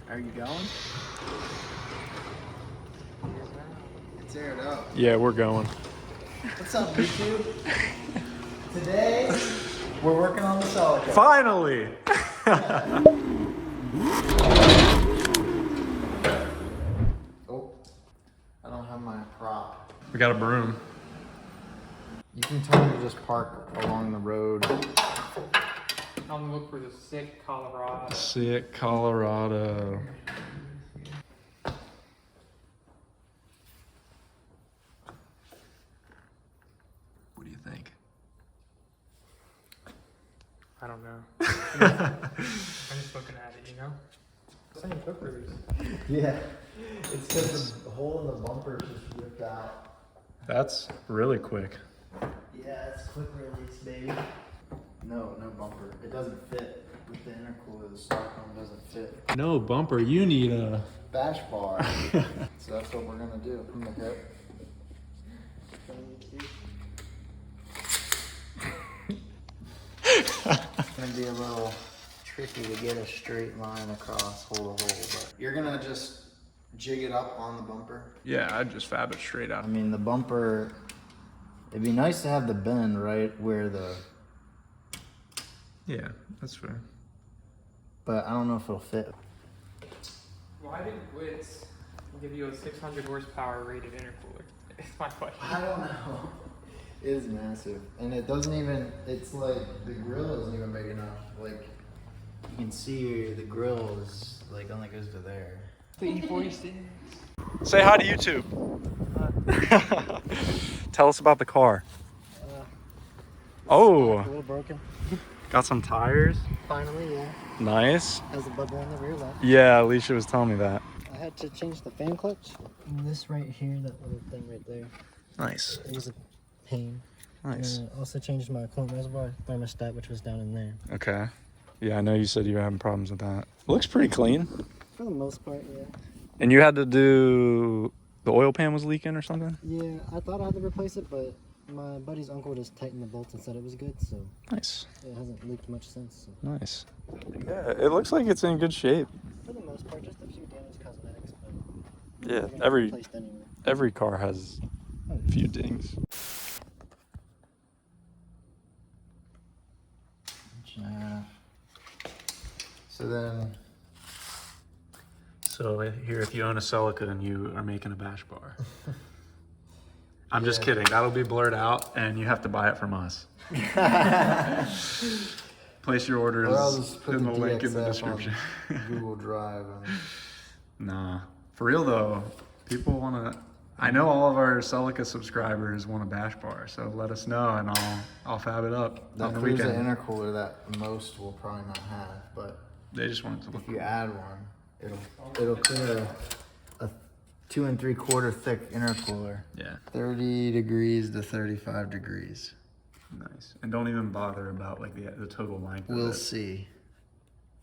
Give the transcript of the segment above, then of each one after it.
Are you going? It's aired up. Yeah, we're going. What's up, YouTube? Today, we're working on the Celica. Finally! Oh, I don't have my prop. We got a broom. You can tell me to just park along the road. I'm gonna look for the sick Colorado. Sick Colorado. What do you think? I don't know. I'm just looking at it, you know? Same hookers. Yeah, it's because the hole in the bumper just ripped out. That's really quick. Yeah, it's quick release, baby. No bumper. It doesn't fit with the intercooler. The stock one doesn't fit. No bumper, you need a... Bash bar. So that's what we're gonna do from the hip. It's gonna be a little tricky to get a straight line across hole to hole, but you're gonna just jig it up on the bumper. Yeah, I'd just fab it straight out. I mean, the bumper, it'd be nice to have the bend right where the... Yeah, that's fair. But I don't know if it'll fit. Why did Witz give you a 600 horsepower rated intercooler? It's my question. I don't know. It is massive. And it doesn't even, it's like, the grill isn't even big enough. Like, you can see the grill is, like, only goes to there. The E46. Say hi to YouTube. Tell us about the car. Oh, A little broken. got some tires. Finally, yeah. Nice. Has a bubble on the rear light. Yeah, Alicia was telling me that. I had to change the fan clutch. And this right here, that little thing right there. Nice. It was a pain. Nice. And I also changed my coolant reservoir thermostat, which was down in there. Okay. Yeah, I know you said you were having problems with that. Looks pretty clean. For the most part, yeah. And you had to do... The oil pan was leaking or something? Yeah, I thought I had to replace it, but my buddy's uncle just tightened the bolts and said it was good, so Nice. it hasn't leaked much since. So. Nice. Yeah, it looks like it's in good shape. For the most part, just a few damage cosmetics, but Yeah, they're gonna be every replaced anyway. every car has a few dings. So then, So here, if you own a Celica and you are making a bash bar. I'm just Yeah. kidding. That'll be blurred out and you have to buy it from us. Place your orders or I'll just put in the the link in the DXF description. on Google Drive. Nah, for real though, people want to, I know all of our Celica subscribers want a bash bar, so let us know and I'll fab it up That on the proves an weekend. intercooler that most will probably not have, but They just want it to look if you add one, it'll clear a 2 3/4 thick intercooler. Yeah, 30 degrees to 35 degrees. nice. And don't even bother about like the total length We'll of it. see.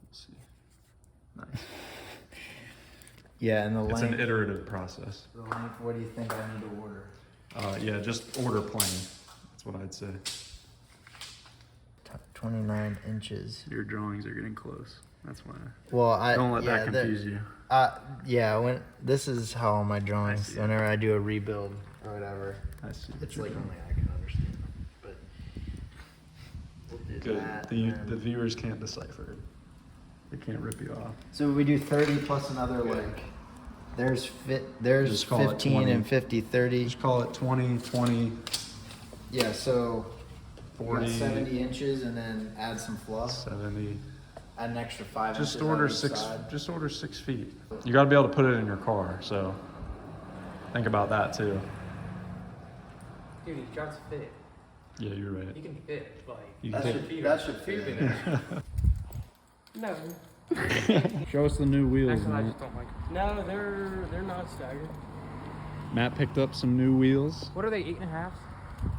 We'll see. Nice. Yeah, and the It's length. an iterative process. The length. What do you think I need to order? Yeah, just order plain. That's what I'd say. 29 inches. Your drawings are getting close. That's why. Well, Don't let that confuse you. Yeah, when this is how all my drawings. see. Whenever I do a rebuild or whatever, I see. it's like only I can understand. But we'll do Good. that. The and then- viewers can't decipher it. They can't rip you off. So we do 30 plus another like. There's Just call it 15 20. and 50, 30. Just call it 20, 20, Yeah, so 40, 70 inches and then add some fluff. 70. Add an extra 5 Just inches. order on each 6. side. Just order 6 feet. You got to be able to put it in your car. So think about that too. Dude, these trucks fit. Yeah, you're right. You can fit, like, You That can should, that should fit in there. No. Show us the new wheels, Actually, I Matt. just don't like them. No, they're not staggered. Matt picked up some new wheels What are they, 8.5?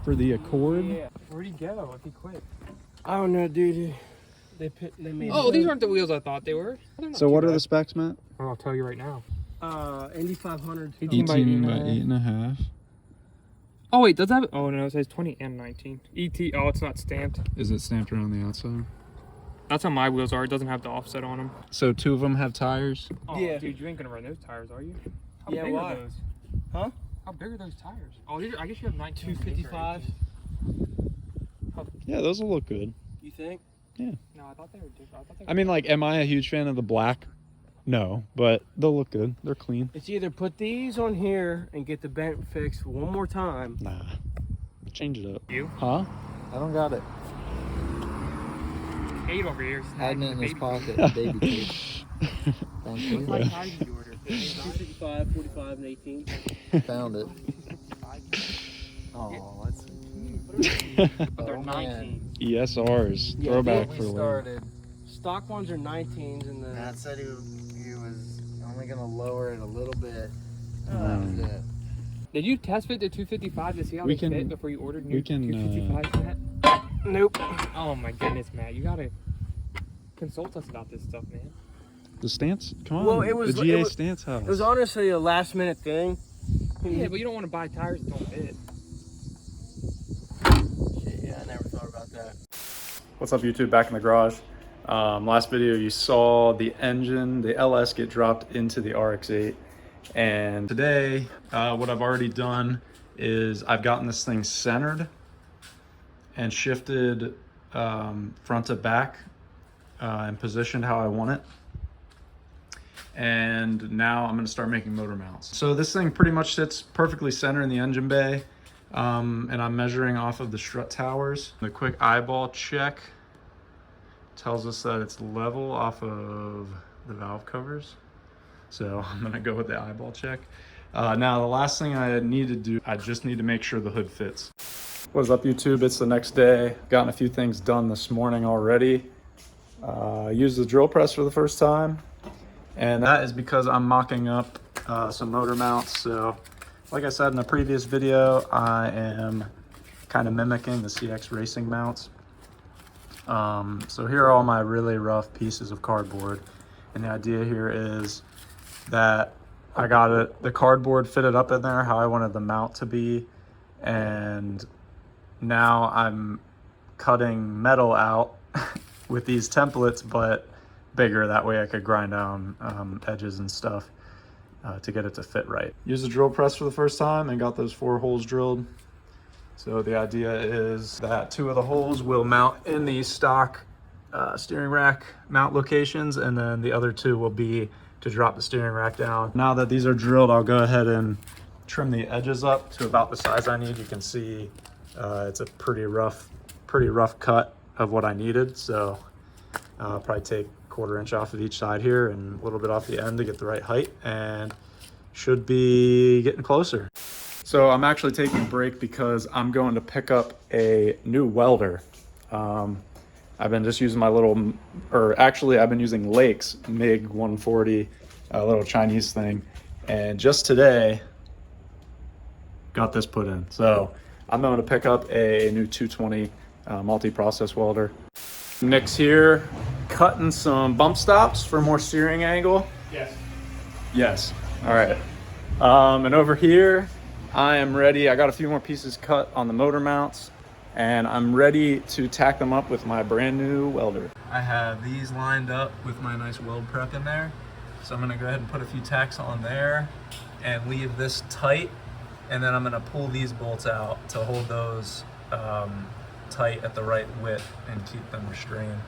for the Accord. Yeah. Where'd he go if he quit? I don't know, dude. They made. Oh, these aren't the wheels I thought they were. They're not So too what are bad. the specs, Matt? Oh, I'll tell you right now. Indy 500. 18 by 8.5. Oh wait, does that have, oh no, it says 20 and 19. ET, oh, it's not stamped. Is it stamped around the outside? That's how my wheels are. It doesn't have the offset on them. So 2 of them have tires? Oh, Yeah. dude, you ain't gonna run those tires, are you? How Yeah, big why? are those? Huh? How big are those tires? Oh, I guess you have 19. 255. Yeah, those will look good. You think? No, I thought they were different. I thought they were I mean, like, am I a huge fan of the black? No, but they'll look good. They're clean. It's either put these on here and get the bent fixed one more time. Nah. Change it up. You? Huh? I don't got it. Eight over here. Hiding it in his pocket. Baby tape. Thank you. What size tires did you order? 255, 45, and 18. Found it. Oh, that's But they're Oh, 19. ESRs. Yeah, Throwback we for started. Stock ones are 19s and the. Matt said he was only gonna lower it a little bit. Um, That was it. Did you test fit the 255 to see how We they can- fit before you ordered new we can, 255, Matt? Nope. Oh my goodness, Matt. You gotta consult us about this stuff, man. The stance? Come on. Well, it was- the GA it was- stance house. It was honestly a last minute thing. Yeah, but you don't want to buy tires that don't fit. Shit, yeah, I never thought about that. What's up, YouTube? Back in the garage. Last video you saw the engine, the LS, get dropped into the RX8. And today, what I've already done is I've gotten this thing centered and shifted front to back and positioned how I want it. And now I'm gonna start making motor mounts. So this thing pretty much sits perfectly centered in the engine bay. And I'm measuring off of the strut towers. The quick eyeball check tells us that it's level off of the valve covers. So I'm gonna go with the eyeball check. Now the last thing I need to do, I just need to make sure the hood fits. What is up, YouTube? It's the next day. Gotten a few things done this morning already. Used the drill press for the first time. And that is because I'm mocking up some motor mounts. So like I said in the previous video, I am kind of mimicking the CX racing mounts. So here are all my really rough pieces of cardboard. And the idea here is that I got the cardboard fitted up in there how I wanted the mount to be. And now I'm cutting metal out with these templates, but bigger. That way I could grind down edges and stuff to get it to fit right. Used the drill press for the first time and got those 4 holes drilled. So the idea is that 2 of the holes will mount in the stock steering rack mount locations, and then the other 2 will be to drop the steering rack down. Now that these are drilled, I'll go ahead and trim the edges up to about the size I need. You can see it's a pretty rough cut of what I needed. So I'll probably take 1/4 inch off of each side here and a little bit off the end to get the right height, and should be getting closer. So I'm actually taking a break because I'm going to pick up a new welder. I've been just using my little, or actually I've been using Lake's MiG 140, a little Chinese thing. And just today, got this put in. So I'm going to pick up a new 220 multi-process welder. Nick's here, cutting some bump stops for more steering angle. Yes. Yes, all right. And over here, I am ready. I got a few more pieces cut on the motor mounts, and I'm ready to tack them up with my brand new welder. I have these lined up with my nice weld prep in there. So I'm gonna go ahead and put a few tacks on there and leave this tight. And then I'm gonna pull these bolts out to hold those tight at the right width and keep them restrained.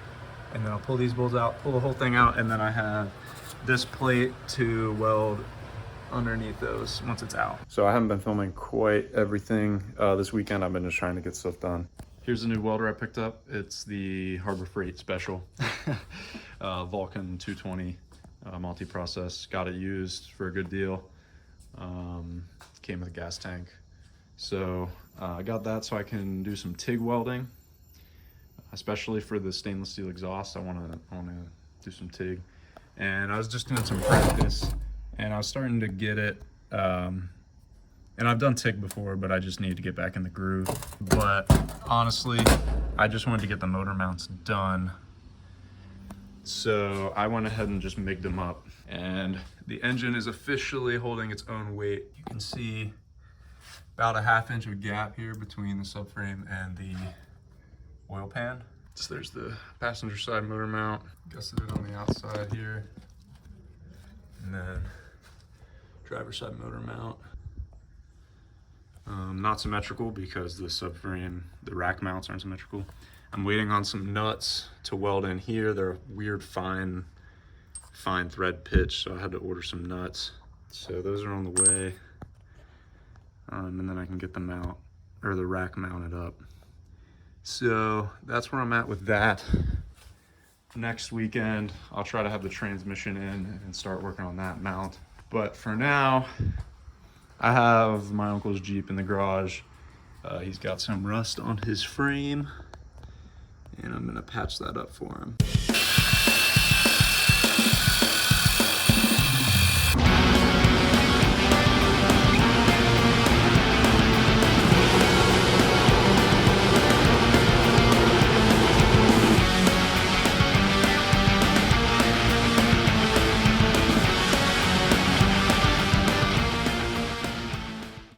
And then I'll pull these bolts out, pull the whole thing out, and then I have this plate to weld underneath those once it's out. So I haven't been filming quite everything this weekend. I've been just trying to get stuff done. Here's the new welder I picked up. It's the Harbor Freight Special Vulcan 220 multi-process. Got it used for a good deal. Came with a gas tank. So I got that so I can do some TIG welding, especially for the stainless steel exhaust. I wanna do some TIG. And I was just doing some practice, and I was starting to get it, and I've done TIG before, but I just need to get back in the groove. But honestly, I just wanted to get the motor mounts done. So I went ahead and just MIG'd them up, and the engine is officially holding its own weight. You can see about a 1/2 inch of gap here between the subframe and the oil pan. So there's the passenger side motor mount, gusseted it on the outside here. And then driver's side motor mount. Not symmetrical because the subframe, the rack mounts aren't symmetrical. I'm waiting on some nuts to weld in here. They're a weird fine thread pitch, so I had to order some nuts. So those are on the way. And then I can get the mount, or the rack mounted up. So that's where I'm at with that. Next weekend, I'll try to have the transmission in and start working on that mount. But for now, I have my uncle's Jeep in the garage. He's got some rust on his frame, and I'm gonna patch that up for him.